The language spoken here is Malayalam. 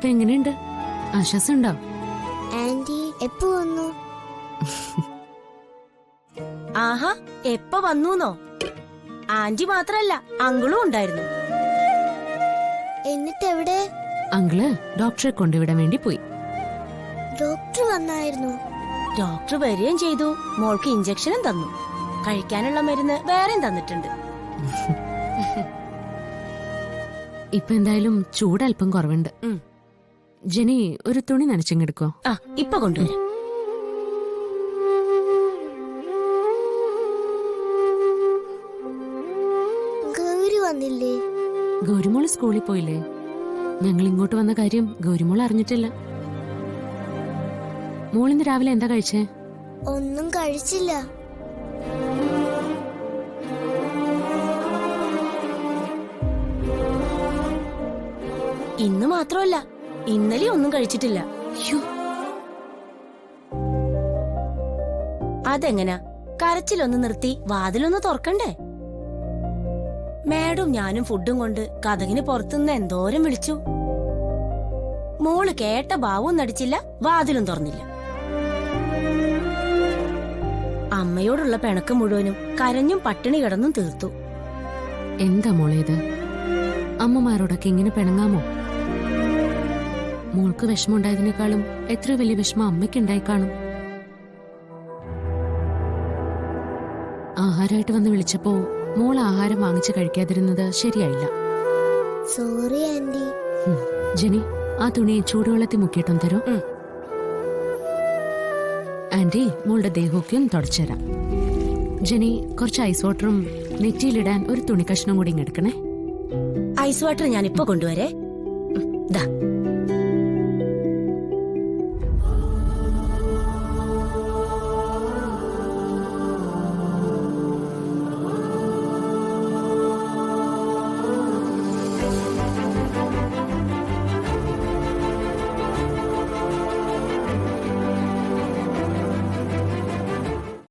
ഇപ്പൊ എങ്ങനെയുണ്ട്? ആശ്വാസം ഉണ്ടോ? ആന്റി എപ്പോ വന്നു? ആഹാ, എപ്പ വന്നൂന്നോ? ആന്റി മാത്രല്ല, അങ്കിളും ഉണ്ടായിരുന്നു. എന്നിട്ട് എവിടെ? അങ്കിള് ഡോക്ടറെ കൊണ്ടുവിടാൻ വേണ്ടി പോയി. ഡോക്ടർ വന്നായിരുന്നു? ഡോക്ടർ വരികയും ചെയ്തു. മോൾക്ക് ഇഞ്ചക്ഷനും തന്നു. കഴിക്കാനുള്ള മരുന്ന് വേറെയും തന്നിട്ടുണ്ട്. ഇപ്പൊ എന്തായാലും ചൂട് അല്പം കുറവുണ്ട്. ജെനി, ഒരു തുണി നനച്ചിങ്ങെടുക്കോ? ആ, ഇപ്പൊ കൊണ്ടുവരാം. ഗൗരി വന്നില്ലേ? ഗൗരിമോള് സ്കൂളിൽ പോയില്ലേ? ഞങ്ങൾ ഇങ്ങോട്ട് വന്ന കാര്യം ഗൗരിമോൾ അറിഞ്ഞിട്ടില്ല. മോളിന്ന് രാവിലെ എന്താ കഴിച്ചേ? ഒന്നും കഴിച്ചില്ല. ഇന്ന് മാത്രമല്ല, ഇന്നലെ ഒന്നും കഴിച്ചിട്ടില്ല. അതെങ്ങനാ? കരച്ചിലൊന്ന് നിർത്തി വാതിലൊന്ന് തുറക്കണ്ടേ? മാഡം ഞാനും ഫുഡും കൊണ്ട് കതകിന് പുറത്തുനിന്ന് എന്തോരം വിളിച്ചു. മോള് കേട്ട ഭാവവും നടിച്ചില്ല, വാതിലും തുറന്നില്ല. അമ്മയോടുള്ള പിണക്ക് മുഴുവനും കരഞ്ഞും പട്ടിണി കിടന്നും തീർത്തു. എന്താ മോളേത്? അമ്മമാരോടൊക്കെ ഇങ്ങനെ പിണങ്ങാമോ? മോൾക്ക് വിഷമമുണ്ടായതിനേക്കാളും എത്ര വലിയ വിഷമം അമ്മയ്ക്കുണ്ടായി കാണും. ആഹാരമായിട്ട് വന്ന് വിളിച്ചപ്പോ മോൾ ആഹാരം വാങ്ങിച്ചു കഴിക്കാതിരുന്നത് ശരിയായില്ല. Sorry aunty. ജെനി, ആ തുണി ചൂടുവെള്ളത്തിൽ മുക്കിയിട്ടും തരോ? ആന്റി, മോളുടെ ദേഹമൊക്കെ ഒന്ന് തുടച്ചുതരാം. ജെനി, കുറച്ച് ഐസ് വാട്ടറും നെറ്റിയിലിടാൻ ഒരു തുണി കഷ്ണം കൂടി ഇങ്ങെടുക്കണേ. ഐസ് വാട്ടർ ഞാനിപ്പോ കൊണ്ടുവരേ. ദാ